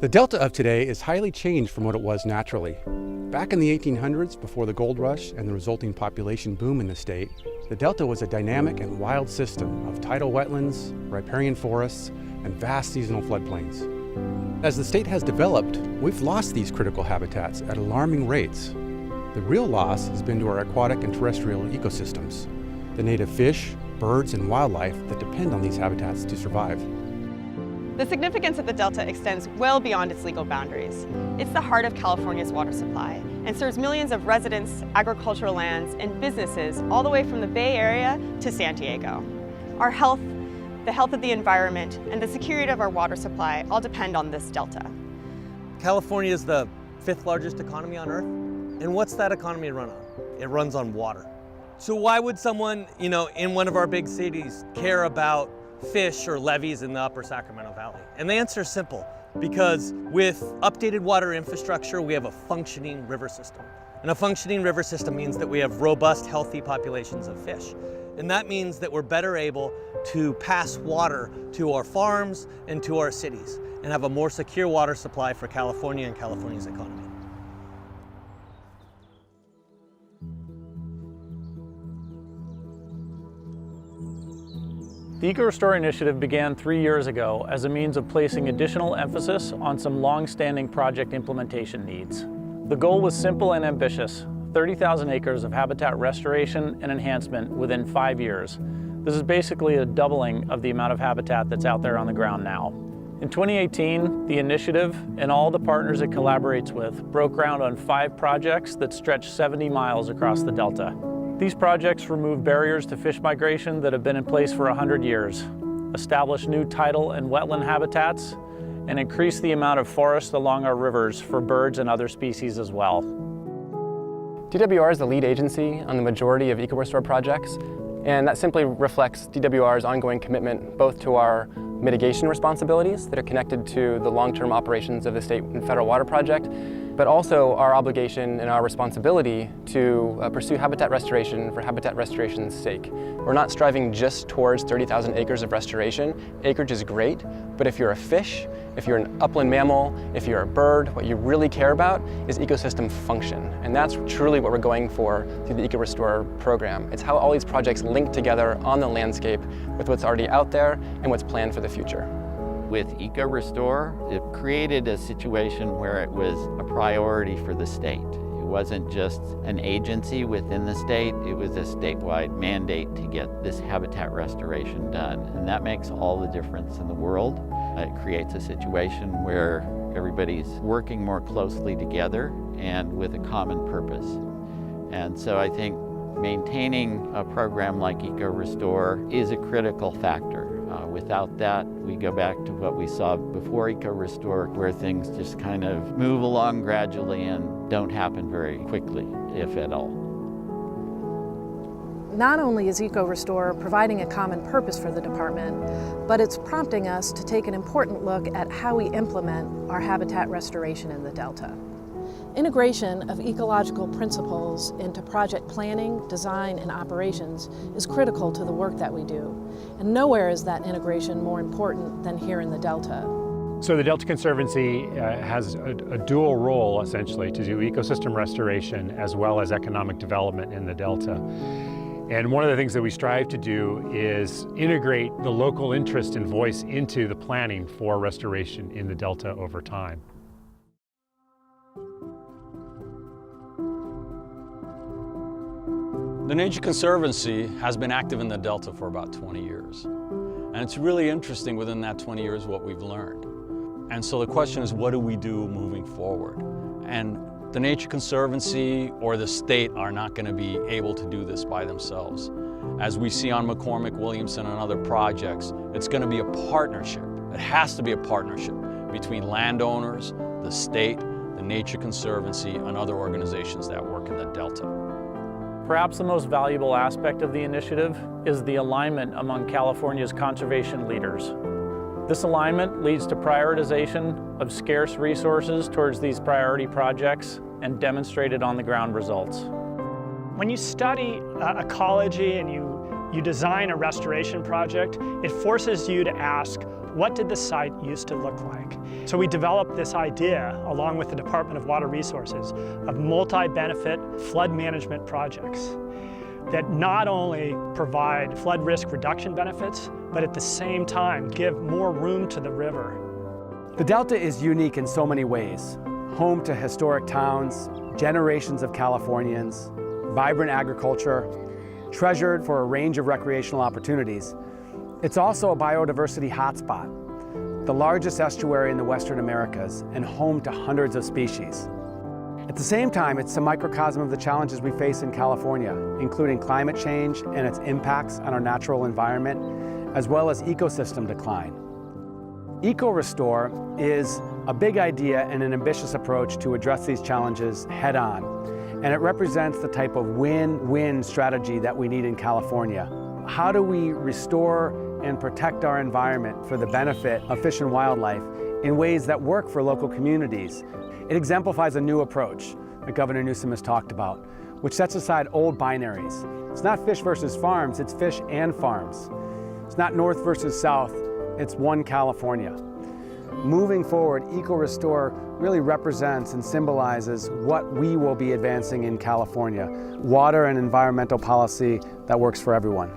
The delta of today is highly changed from what it was naturally. Back in the 1800s, before the gold rush and the resulting population boom in the state, the delta was a dynamic and wild system of tidal wetlands, riparian forests, and vast seasonal floodplains. As the state has developed, we've lost these critical habitats at alarming rates. The real loss has been to our aquatic and terrestrial ecosystems, the native fish, birds, and wildlife that depend on these habitats to survive. The significance of the delta extends well beyond its legal boundaries. It's the heart of California's water supply and serves millions of residents, agricultural lands, and businesses all the way from the Bay Area to San Diego. Our health, the health of the environment, and the security of our water supply all depend on this delta. California is the 5th largest economy on Earth. And what's that economy run on? It runs on water. So why would someone, in one of our big cities care about fish or levees in the upper Sacramento Valley? And the answer is simple, because with updated water infrastructure, we have a functioning river system. And a functioning river system means that we have robust, healthy populations of fish. And that means that we're better able to pass water to our farms and to our cities and have a more secure water supply for California and California's economy. The Eco-Restore initiative began 3 years ago as a means of placing additional emphasis on some long-standing project implementation needs. The goal was simple and ambitious: 30,000 acres of habitat restoration and enhancement within 5 years. This is basically a doubling of the amount of habitat that's out there on the ground now. In 2018, the initiative and all the partners it collaborates with broke ground on 5 projects that stretch 70 miles across the Delta. These projects remove barriers to fish migration that have been in place for 100 years, establish new tidal and wetland habitats, and increase the amount of forest along our rivers for birds and other species as well. DWR is the lead agency on the majority of Eco-Restore projects, and that simply reflects DWR's ongoing commitment both to our mitigation responsibilities that are connected to the long-term operations of the state and federal water project, but also our obligation and our responsibility to pursue habitat restoration for habitat restoration's sake. We're not striving just towards 30,000 acres of restoration. Acreage is great, but if you're a fish, if you're an upland mammal, if you're a bird, what you really care about is ecosystem function. And that's truly what we're going for through the Eco-Restore program. It's how all these projects link together on the landscape with what's already out there and what's planned for the future. With Eco-Restore, it created a situation where it was a priority for the state. It wasn't just an agency within the state, it was a statewide mandate to get this habitat restoration done. And that makes all the difference in the world. It creates a situation where everybody's working more closely together and with a common purpose. And so I think maintaining a program like Eco-Restore is a critical factor. Without that, we go back to what we saw before Eco-Restore, where things just kind of move along gradually and don't happen very quickly, if at all. Not only is Eco-Restore providing a common purpose for the department, but it's prompting us to take an important look at how we implement our habitat restoration in the Delta. Integration of ecological principles into project planning, design, and operations is critical to the work that we do. And nowhere is that integration more important than here in the Delta. So the Delta Conservancy has a dual role, essentially, to do ecosystem restoration as well as economic development in the Delta. And one of the things that we strive to do is integrate the local interest and voice into the planning for restoration in the Delta over time. The Nature Conservancy has been active in the Delta for about 20 years. And it's really interesting within that 20 years what we've learned. And so the question is, what do we do moving forward? And the Nature Conservancy or the state are not going to be able to do this by themselves. As we see on McCormick, Williamson, and other projects, it's going to be a partnership. It has to be a partnership between landowners, the state, the Nature Conservancy, and other organizations that work in the Delta. Perhaps the most valuable aspect of the initiative is the alignment among California's conservation leaders. This alignment leads to prioritization of scarce resources towards these priority projects and demonstrated on-the-ground results. When you study ecology and you you design a restoration project, it forces you to ask, what did the site used to look like? So we developed this idea, along with the Department of Water Resources, of multi-benefit flood management projects that not only provide flood risk reduction benefits, but at the same time give more room to the river. The Delta is unique in so many ways. Home to historic towns, generations of Californians, vibrant agriculture, treasured for a range of recreational opportunities. It's also a biodiversity hotspot, the largest estuary in the Western Americas and home to hundreds of species. At the same time, it's a microcosm of the challenges we face in California, including climate change and its impacts on our natural environment, as well as ecosystem decline. Eco-Restore is a big idea and an ambitious approach to address these challenges head-on, and it represents the type of win-win strategy that we need in California. How do we restore and protect our environment for the benefit of fish and wildlife in ways that work for local communities? It exemplifies a new approach that Governor Newsom has talked about, which sets aside old binaries. It's not fish versus farms, it's fish and farms. It's not north versus south, it's one California. Moving forward, Eco-Restore really represents and symbolizes what we will be advancing in California, water and environmental policy that works for everyone.